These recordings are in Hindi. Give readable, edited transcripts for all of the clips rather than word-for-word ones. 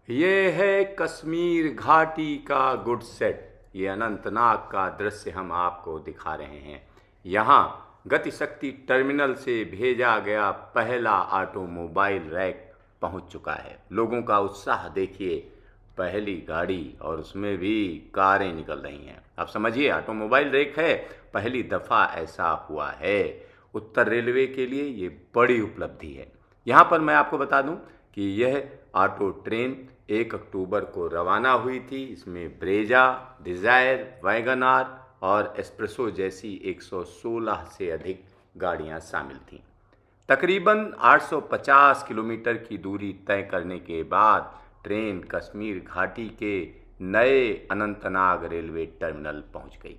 ये है कश्मीर घाटी का गुड सेट। ये अनंतनाग का दृश्य हम आपको दिखा रहे हैं। यहाँ गतिशक्ति टर्मिनल से भेजा गया पहला ऑटोमोबाइल रैक पहुँच चुका है। लोगों का उत्साह देखिए, पहली गाड़ी और उसमें भी कारें निकल रही हैं। अब समझिए, ऑटोमोबाइल रैक है, पहली दफ़ा ऐसा हुआ है। उत्तर रेलवे के लिए ये बड़ी उपलब्धि है। यहाँ पर मैं आपको बता दूं कि यह ऑटो ट्रेन 1 अक्टूबर को रवाना हुई थी। इसमें ब्रेजा, डिज़ायर, वैगन आर और एस्प्रेसो जैसी 116 से अधिक गाड़ियां शामिल थीं। तकरीबन 850 किलोमीटर की दूरी तय करने के बाद ट्रेन कश्मीर घाटी के नए अनंतनाग रेलवे टर्मिनल पहुंच गई।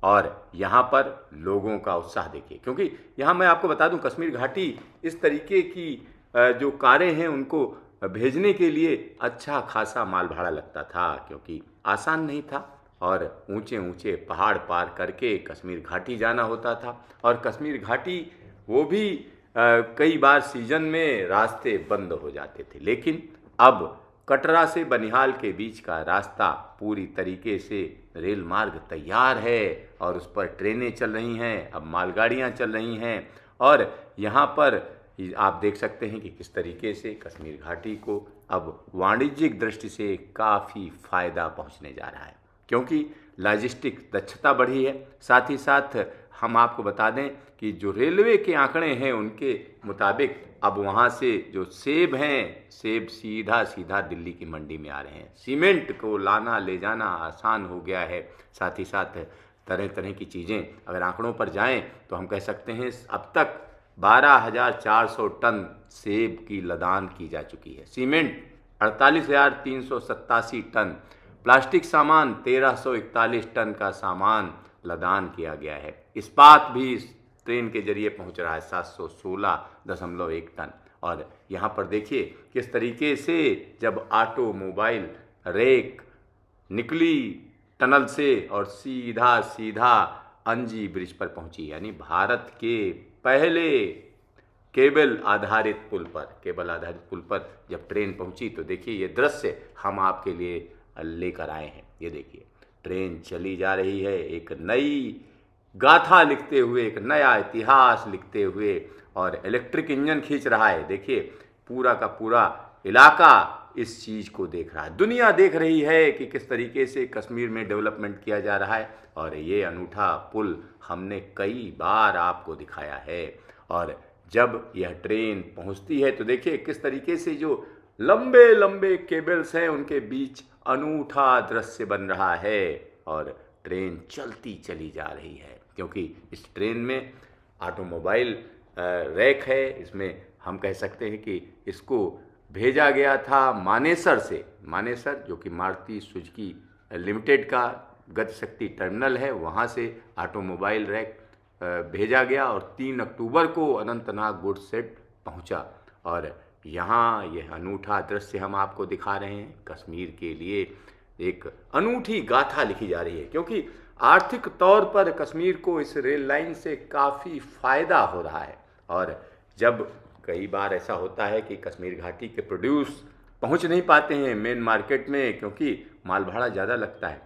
और यहाँ पर लोगों का उत्साह देखिए, क्योंकि यहाँ मैं आपको बता दूं, कश्मीर घाटी इस तरीके की जो कारें हैं उनको भेजने के लिए अच्छा खासा माल भाड़ा लगता था, क्योंकि आसान नहीं था और ऊंचे ऊंचे पहाड़ पार करके कश्मीर घाटी जाना होता था। और कश्मीर घाटी वो भी कई बार सीजन में रास्ते बंद हो जाते थे। लेकिन अब कटरा से बनिहाल के बीच का रास्ता पूरी तरीके से रेल मार्ग तैयार है और उस पर ट्रेनें चल रही हैं, अब मालगाड़ियां चल रही हैं। और यहाँ पर आप देख सकते हैं कि किस तरीके से कश्मीर घाटी को अब वाणिज्यिक दृष्टि से काफ़ी फ़ायदा पहुँचने जा रहा है, क्योंकि लॉजिस्टिक दक्षता बढ़ी है। साथ ही साथ हम आपको बता दें कि जो रेलवे के आंकड़े हैं उनके मुताबिक अब वहाँ से जो सेब हैं, सेब सीधा सीधा दिल्ली की मंडी में आ रहे हैं। सीमेंट को लाना ले जाना आसान हो गया है। साथ ही साथ तरह तरह की चीज़ें अगर आंकड़ों पर जाएं तो हम कह सकते हैं अब तक 12,400 टन सेब की लदान की जा चुकी है। सीमेंट 48,387 टन, प्लास्टिक सामान 1,341 टन का सामान लदान किया गया है। इस्पात भी इस ट्रेन के जरिए पहुंच रहा है 716.1 टन। और यहाँ पर देखिए किस तरीके से जब ऑटोमोबाइल रेक निकली टनल से और सीधा सीधा अंजी ब्रिज पर पहुंची, यानी भारत के पहले केबल आधारित पुल पर जब ट्रेन पहुंची तो देखिए ये दृश्य हम आपके लिए लेकर आए हैं। ये देखिए, ट्रेन चली जा रही है एक नई गाथा लिखते हुए, एक नया इतिहास लिखते हुए, और इलेक्ट्रिक इंजन खींच रहा है। देखिए, पूरा का पूरा इलाका इस चीज़ को देख रहा है, दुनिया देख रही है कि किस तरीके से कश्मीर में डेवलपमेंट किया जा रहा है। और ये अनूठा पुल हमने कई बार आपको दिखाया है। और जब यह ट्रेन पहुंचती है तो देखिए किस तरीके से जो लंबे लंबे केबल्स हैं उनके बीच अनूठा दृश्य बन रहा है और ट्रेन चलती चली जा रही है, क्योंकि इस ट्रेन में ऑटोमोबाइल रैक है। इसमें हम कह सकते हैं कि इसको भेजा गया था मानेसर से। मानेसर जो कि मारुति सुजुकी लिमिटेड का गतिशक्ति टर्मिनल है, वहाँ से ऑटोमोबाइल रैक भेजा गया और 3 अक्टूबर को अनंतनाग गुड सेट पहुँचा। और यहाँ यह अनूठा दृश्य हम आपको दिखा रहे हैं। कश्मीर के लिए एक अनूठी गाथा लिखी जा रही है, क्योंकि आर्थिक तौर पर कश्मीर को इस रेल लाइन से काफ़ी फ़ायदा हो रहा है। और जब कई बार ऐसा होता है कि कश्मीर घाटी के प्रोड्यूस पहुंच नहीं पाते हैं मेन मार्केट में, क्योंकि माल भाड़ा ज़्यादा लगता है।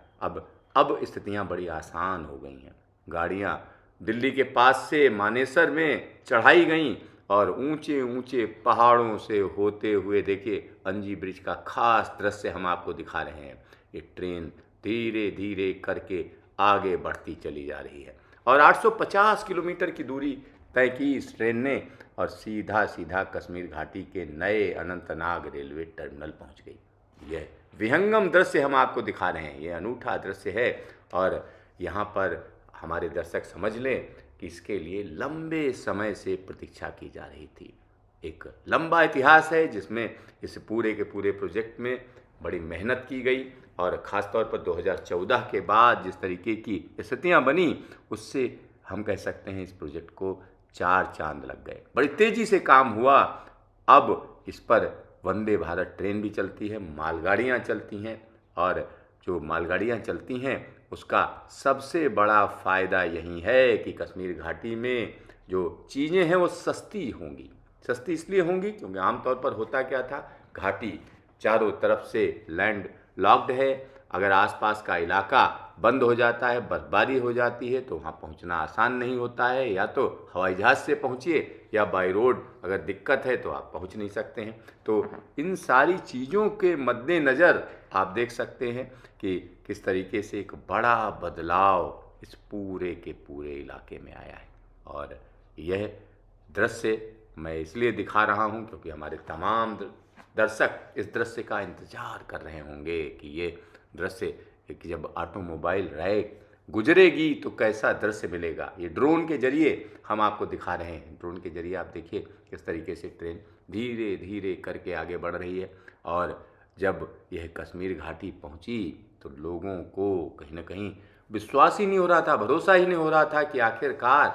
अब स्थितियां बड़ी आसान हो गई हैं। गाड़ियां दिल्ली के पास से मानेसर में चढ़ाई गईं और ऊंचे ऊंचे पहाड़ों से होते हुए देखिए अंजी ब्रिज का खास दृश्य हम आपको दिखा रहे हैं। ये ट्रेन धीरे धीरे करके आगे बढ़ती चली जा रही है और 850 किलोमीटर की दूरी तय की इस ट्रेन ने और सीधा सीधा कश्मीर घाटी के नए अनंतनाग रेलवे टर्मिनल पहुंच गई। यह विहंगम दृश्य हम आपको दिखा रहे हैं, ये अनूठा दृश्य है। और यहाँ पर हमारे दर्शक समझ लें कि इसके लिए लंबे समय से प्रतीक्षा की जा रही थी। एक लंबा इतिहास है जिसमें इस पूरे के पूरे प्रोजेक्ट में बड़ी मेहनत की गई और ख़ास तौर पर 2014 के बाद जिस तरीके की स्थितियाँ बनी उससे हम कह सकते हैं इस प्रोजेक्ट को 4 चांद लग गए। बड़ी तेज़ी से काम हुआ। अब इस पर वंदे भारत ट्रेन भी चलती है, मालगाड़ियाँ चलती हैं और जो मालगाड़ियाँ चलती हैं उसका सबसे बड़ा फ़ायदा यही है कि कश्मीर घाटी में जो चीज़ें हैं वो सस्ती होंगी। सस्ती इसलिए होंगी क्योंकि आमतौर पर होता क्या था, घाटी चारों तरफ से लैंड लॉक्ड है। अगर आसपास का इलाका बंद हो जाता है, बर्फबारी हो जाती है, तो वहाँ पहुँचना आसान नहीं होता है। या तो हवाई जहाज़ से पहुँचिए या बाई रोड अगर दिक्कत है तो आप पहुँच नहीं सकते हैं। तो इन सारी चीज़ों के मद्देनज़र आप देख सकते हैं कि किस तरीके से एक बड़ा बदलाव इस पूरे के पूरे इलाके में आया है। और यह दृश्य मैं इसलिए दिखा रहा हूँ क्योंकि हमारे तमाम दर्शक इस दृश्य का इंतज़ार कर रहे होंगे कि ये दृश्य कि जब ऑटोमोबाइल रैक गुजरेगी तो कैसा दृश्य मिलेगा। ये ड्रोन के जरिए हम आपको दिखा रहे हैं। ड्रोन के जरिए आप देखिए किस तरीके से ट्रेन धीरे धीरे करके आगे बढ़ रही है। और जब यह कश्मीर घाटी पहुंची तो लोगों को कहीं ना कहीं विश्वास ही नहीं हो रहा था, भरोसा ही नहीं हो रहा था कि आखिरकार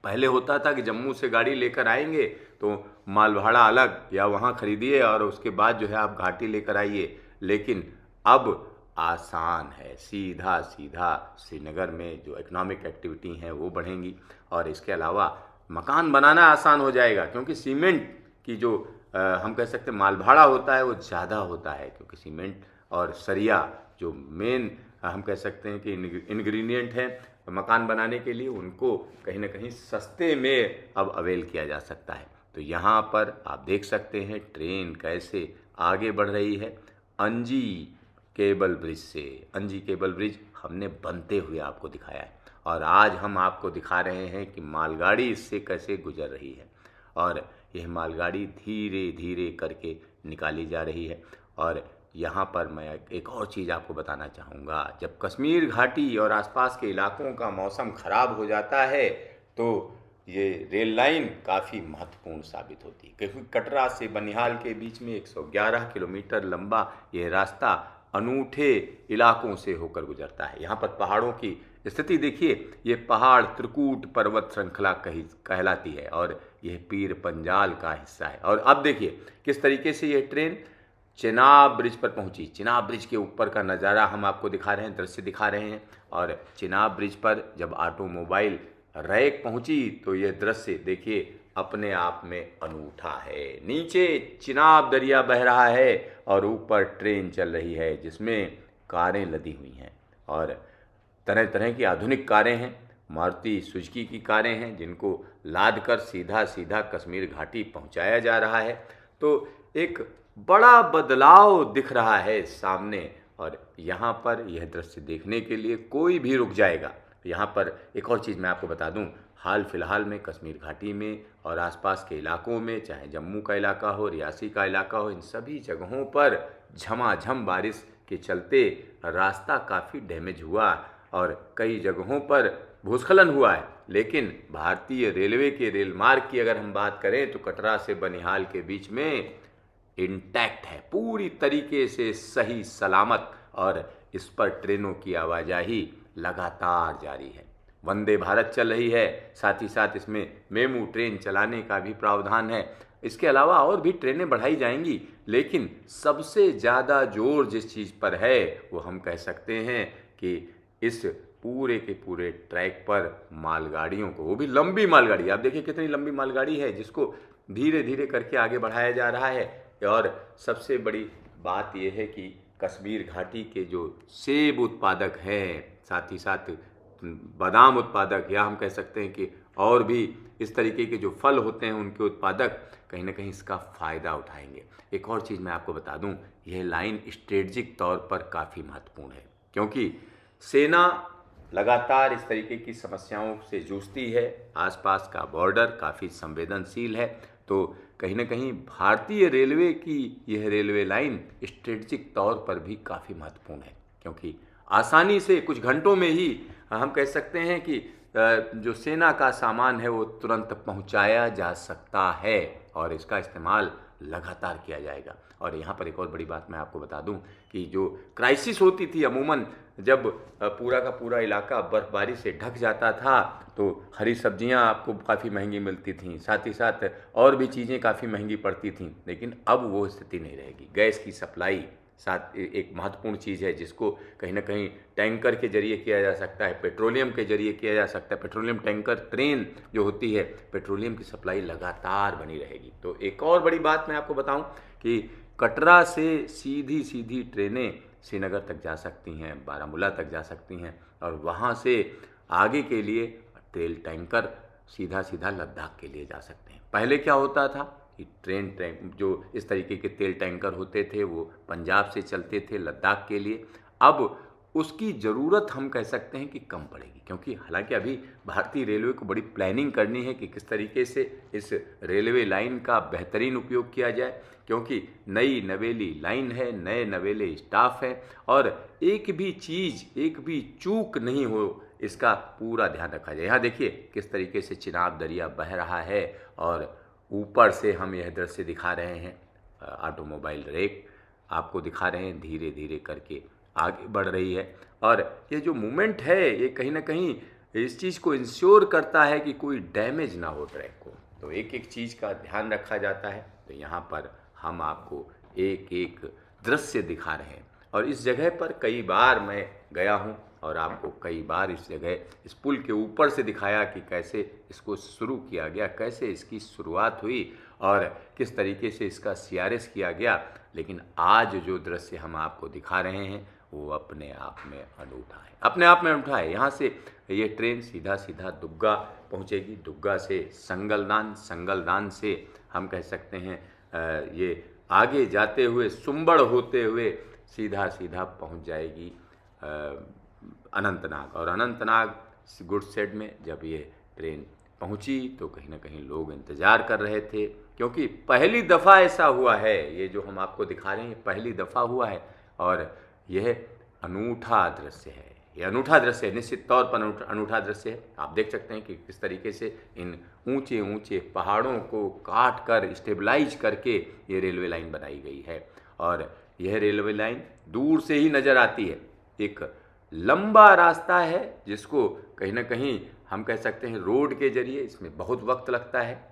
पहले होता था कि जम्मू से गाड़ी लेकर आएंगे तो माल भाड़ा अलग या वहाँ खरीदिए और उसके बाद जो है आप घाटी लेकर आइए, लेकिन अब आसान है, सीधा सीधा श्रीनगर में जो इकोनॉमिक एक्टिविटी हैं वो बढ़ेंगी। और इसके अलावा मकान बनाना आसान हो जाएगा क्योंकि सीमेंट की जो हम कह सकते हैं माल भाड़ा होता है वो ज़्यादा होता है, क्योंकि सीमेंट और सरिया जो मेन हम कह सकते हैं कि इंग्रेडिएंट हैं मकान बनाने के लिए, उनको कहीं ना कहीं सस्ते में अब अवेल किया जा सकता है। तो यहाँ पर आप देख सकते हैं ट्रेन कैसे आगे बढ़ रही है। अंजी केबल ब्रिज से, अंजी केबल ब्रिज हमने बनते हुए आपको दिखाया है और आज हम आपको दिखा रहे हैं कि मालगाड़ी इससे कैसे गुजर रही है। और यह मालगाड़ी धीरे धीरे करके निकाली जा रही है। और यहाँ पर मैं एक और चीज़ आपको बताना चाहूँगा, जब कश्मीर घाटी और आसपास के इलाकों का मौसम ख़राब हो जाता है तो ये रेल लाइन काफ़ी महत्वपूर्ण साबित होती है, क्योंकि कटरा से बनिहाल के बीच में 111 किलोमीटर लंबा ये रास्ता अनूठे इलाकों से होकर गुजरता है। यहाँ पर पहाड़ों की स्थिति देखिए, ये पहाड़ त्रिकूट पर्वत श्रृंखला कहलाती है और यह पीर पंजाल का हिस्सा है। और अब देखिए किस तरीके से ये ट्रेन चिनाब ब्रिज पर पहुंची। चिनाब ब्रिज के ऊपर का नज़ारा हम आपको दिखा रहे हैं, दृश्य दिखा रहे हैं। और चिनाब ब्रिज पर जब ऑटोमोबाइल रैक पहुंची तो यह दृश्य देखिए अपने आप में अनूठा है। नीचे चिनाब दरिया बह रहा है और ऊपर ट्रेन चल रही है जिसमें कारें लदी हुई हैं और तरह तरह की आधुनिक कारें हैं। मारुति सुजुकी की कारें हैं जिनको लाद कर सीधा सीधा कश्मीर घाटी पहुंचाया जा रहा है। तो एक बड़ा बदलाव दिख रहा है सामने और यहाँ पर यह दृश्य देखने के लिए कोई भी रुक जाएगा। यहाँ पर एक और चीज़ मैं आपको बता दूँ, हाल फिलहाल में कश्मीर घाटी में और आसपास के इलाकों में, चाहे जम्मू का इलाका हो, रियासी का इलाका हो, इन सभी जगहों पर झमाझम बारिश के चलते रास्ता काफ़ी डैमेज हुआ और कई जगहों पर भूस्खलन हुआ है। लेकिन भारतीय रेलवे के रेल मार्ग की अगर हम बात करें तो कटरा से बनिहाल के बीच में इंटैक्ट है, पूरी तरीके से सही सलामत, और इस पर ट्रेनों की आवाजाही लगातार जारी है। वंदे भारत चल रही है, साथ ही साथ इसमें मेमू ट्रेन चलाने का भी प्रावधान है। इसके अलावा और भी ट्रेनें बढ़ाई जाएंगी, लेकिन सबसे ज़्यादा जोर जिस चीज़ पर है वो हम कह सकते हैं कि इस पूरे के पूरे ट्रैक पर मालगाड़ियों को, वो भी लंबी मालगाड़ी, आप देखिए कितनी लंबी मालगाड़ी है जिसको धीरे धीरे करके आगे बढ़ाया जा रहा है। और सबसे बड़ी बात यह है कि कश्मीर घाटी के जो सेब उत्पादक हैं, साथ ही साथ बादाम उत्पादक, या हम कह सकते हैं कि और भी इस तरीके के जो फल होते हैं उनके उत्पादक कहीं ना कहीं इसका फ़ायदा उठाएंगे। एक और चीज़ मैं आपको बता दूं, यह लाइन स्ट्रेटजिक तौर पर काफ़ी महत्वपूर्ण है क्योंकि सेना लगातार इस तरीके की समस्याओं से जूझती है। आसपास का बॉर्डर काफ़ी संवेदनशील है, तो कहीं ना कहीं भारतीय रेलवे की यह रेलवे लाइन स्ट्रेटजिक तौर पर भी काफ़ी महत्वपूर्ण है क्योंकि आसानी से कुछ घंटों में ही हम कह सकते हैं कि जो सेना का सामान है वो तुरंत पहुंचाया जा सकता है और इसका इस्तेमाल लगातार किया जाएगा। और यहाँ पर एक और बड़ी बात मैं आपको बता दूं कि जो क्राइसिस होती थी अमूमन, जब पूरा का पूरा इलाका बर्फबारी से ढक जाता था तो हरी सब्जियाँ आपको काफ़ी महंगी मिलती थीं, साथ ही साथ और भी चीज़ें काफ़ी महंगी पड़ती थीं। लेकिन अब वो स्थिति नहीं रहेगी। गैस की सप्लाई साथ एक महत्वपूर्ण चीज़ है जिसको कहीं ना कहीं टैंकर के जरिए किया जा सकता है, पेट्रोलियम के जरिए किया जा सकता है। पेट्रोलियम टैंकर ट्रेन जो होती है, पेट्रोलियम की सप्लाई लगातार बनी रहेगी। तो एक और बड़ी बात मैं आपको बताऊं कि कटरा से सीधी सीधी ट्रेनें श्रीनगर तक जा सकती हैं, बारामूला तक जा सकती हैं, और वहाँ से आगे के लिए तेल टैंकर सीधा सीधा लद्दाख के लिए जा सकते हैं। पहले क्या होता था कि ट्रेन जो इस तरीके के तेल टैंकर होते थे वो पंजाब से चलते थे लद्दाख के लिए। अब उसकी ज़रूरत हम कह सकते हैं कि कम पड़ेगी, क्योंकि हालांकि अभी भारतीय रेलवे को बड़ी प्लानिंग करनी है कि किस तरीके से इस रेलवे लाइन का बेहतरीन उपयोग किया जाए, क्योंकि नई नवेली लाइन है, नए नवेले स्टाफ हैं, और एक भी चीज़, एक भी चूक नहीं हो, इसका पूरा ध्यान रखा जाए। यहाँ देखिए किस तरीके से चिनाब दरिया बह रहा है, और ऊपर से हम यह दृश्य दिखा रहे हैं, ऑटोमोबाइल रेक आपको दिखा रहे हैं, धीरे धीरे करके आगे बढ़ रही है। और ये जो मूवमेंट है ये कहीं ना कहीं इस चीज़ को इंश्योर करता है कि कोई डैमेज ना हो ट्रैक को, तो एक एक चीज़ का ध्यान रखा जाता है। तो यहाँ पर हम आपको एक एक दृश्य दिखा रहे हैं, और इस जगह पर कई बार मैं गया हूँ और आपको कई बार इस जगह, इस पुल के ऊपर से दिखाया कि कैसे इसको शुरू किया गया, कैसे इसकी शुरुआत हुई और किस तरीके से इसका CRS किया गया। लेकिन आज जो दृश्य हम आपको दिखा रहे हैं वो अपने आप में अनूठा है, अपने आप में अनूठा है। यहाँ से ये ट्रेन सीधा सीधा दुग्गा पहुँचेगी, दुग्गा से संगलदान, संगलदान से हम कह सकते हैं ये आगे जाते हुए सुंबड़ होते हुए सीधा सीधा पहुँच जाएगी अनंतनाग। और अनंतनाग गुडशेड में जब ये ट्रेन पहुंची तो कहीं ना कहीं लोग इंतज़ार कर रहे थे, क्योंकि पहली दफ़ा ऐसा हुआ है, ये जो हम आपको दिखा रहे हैं पहली दफ़ा हुआ है, और यह अनूठा दृश्य है। ये अनूठा दृश्य है, निश्चित तौर पर अनूठा दृश्य है। आप देख सकते हैं कि किस तरीके से इन ऊंचे ऊंचे पहाड़ों को काट कर स्टेबलाइज करके ये रेलवे लाइन बनाई गई है, और यह रेलवे लाइन दूर से ही नज़र आती है। एक लंबा रास्ता है जिसको कहीं ना कहीं हम कह सकते हैं रोड के जरिए इसमें बहुत वक्त लगता है।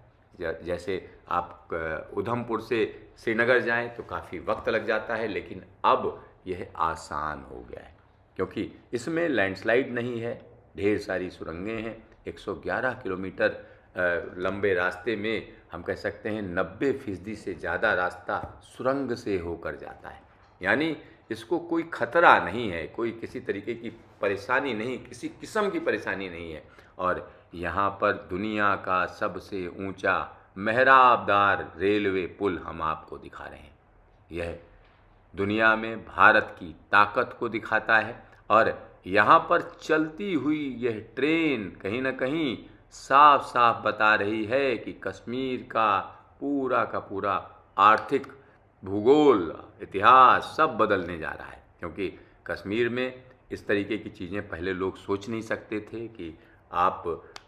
जैसे आप उधमपुर से श्रीनगर जाएं तो काफ़ी वक्त लग जाता है, लेकिन अब यह आसान हो गया है, क्योंकि इसमें लैंडस्लाइड नहीं है, ढेर सारी सुरंगें हैं। 111 किलोमीटर लंबे रास्ते में हम कह सकते हैं 90% से ज़्यादा रास्ता सुरंग से होकर जाता है, यानी इसको कोई खतरा नहीं है, कोई किसी तरीके की परेशानी नहीं, किसी किस्म की परेशानी नहीं है। और यहाँ पर दुनिया का सबसे ऊंचा मेहराबदार रेलवे पुल हम आपको दिखा रहे हैं। यह दुनिया में भारत की ताकत को दिखाता है, और यहाँ पर चलती हुई यह ट्रेन कहीं ना कहीं साफ साफ बता रही है कि कश्मीर का पूरा आर्थिक भूगोल, इतिहास सब बदलने जा रहा है। क्योंकि कश्मीर में इस तरीके की चीज़ें पहले लोग सोच नहीं सकते थे कि आप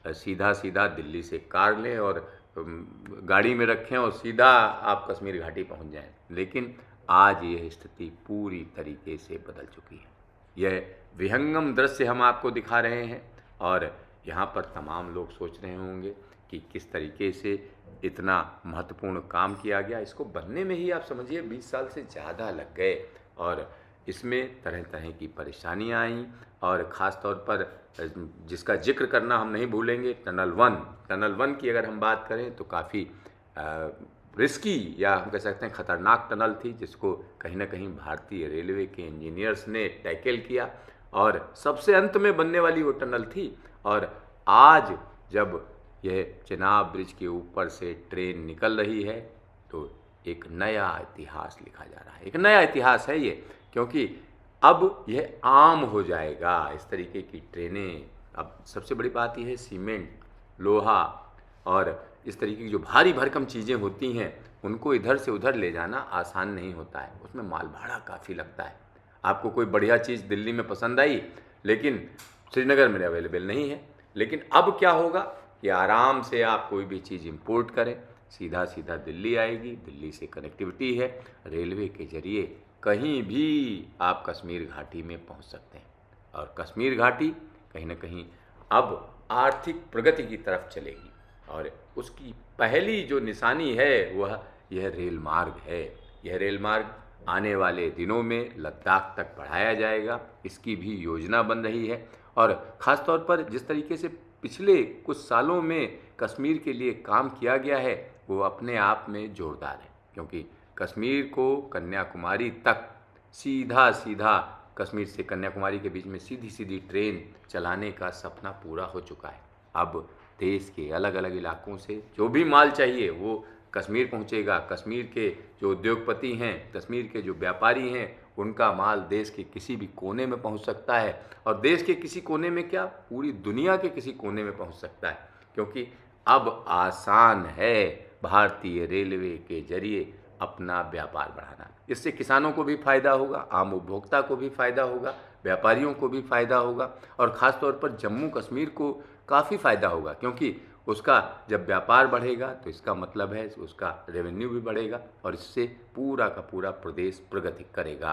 सीधा सीधा दिल्ली से कार लें और गाड़ी में रखें और सीधा आप कश्मीर घाटी पहुंच जाएं, लेकिन आज यह स्थिति पूरी तरीके से बदल चुकी है। यह विहंगम दृश्य हम आपको दिखा रहे हैं, और यहाँ पर तमाम लोग सोच रहे होंगे कि किस तरीके से इतना महत्वपूर्ण काम किया गया। इसको बनने में ही आप समझिए 20 साल से ज़्यादा लग गए, और इसमें तरह तरह की परेशानियां आईं, और ख़ास तौर पर जिसका जिक्र करना हम नहीं भूलेंगे, टनल वन की अगर हम बात करें तो काफ़ी रिस्की या हम कह सकते हैं ख़तरनाक टनल थी, जिसको कहीं ना कहीं भारतीय रेलवे के इंजीनियर्स ने टैकल किया, और सबसे अंत में बनने वाली वो टनल थी। और आज जब यह चेनाब ब्रिज के ऊपर से ट्रेन निकल रही है तो एक नया इतिहास लिखा जा रहा है, एक नया इतिहास है ये, क्योंकि अब यह आम हो जाएगा इस तरीके की ट्रेनें। अब सबसे बड़ी बात यह है, सीमेंट, लोहा और इस तरीके की जो भारी भरकम चीज़ें होती हैं उनको इधर से उधर ले जाना आसान नहीं होता है, उसमें माल भाड़ा काफ़ी लगता है। आपको कोई बढ़िया चीज़ दिल्ली में पसंद आई लेकिन श्रीनगर में अवेलेबल नहीं है, लेकिन अब क्या होगा कि आराम से आप कोई भी चीज़ इंपोर्ट करें, सीधा सीधा दिल्ली आएगी, दिल्ली से कनेक्टिविटी है, रेलवे के जरिए कहीं भी आप कश्मीर घाटी में पहुंच सकते हैं। और कश्मीर घाटी कहीं ना कहीं अब आर्थिक प्रगति की तरफ चलेगी, और उसकी पहली जो निशानी है वह यह रेल मार्ग है। यह रेल मार्ग आने वाले दिनों में लद्दाख तक बढ़ाया जाएगा, इसकी भी योजना बन रही है। और ख़ास तौर पर जिस तरीके से पिछले कुछ सालों में कश्मीर के लिए काम किया गया है वो अपने आप में जोरदार है, क्योंकि कश्मीर को कन्याकुमारी तक सीधा सीधा, कश्मीर से कन्याकुमारी के बीच में सीधी सीधी ट्रेन चलाने का सपना पूरा हो चुका है। अब देश के अलग अलग इलाकों से जो भी माल चाहिए वो कश्मीर पहुंचेगा। कश्मीर के जो उद्योगपति हैं, कश्मीर के जो व्यापारी हैं, उनका माल देश के किसी भी कोने में पहुंच सकता है, और देश के किसी कोने में क्या, पूरी दुनिया के किसी कोने में पहुंच सकता है, क्योंकि अब आसान है भारतीय रेलवे के जरिए अपना व्यापार बढ़ाना। इससे किसानों को भी फायदा होगा, आम उपभोक्ता को भी फायदा होगा, व्यापारियों को भी फायदा होगा, और ख़ास तौर पर जम्मू कश्मीर को काफ़ी फायदा होगा, क्योंकि उसका जब व्यापार बढ़ेगा तो इसका मतलब है उसका रेवेन्यू भी बढ़ेगा, और इससे पूरा का पूरा प्रदेश प्रगति करेगा।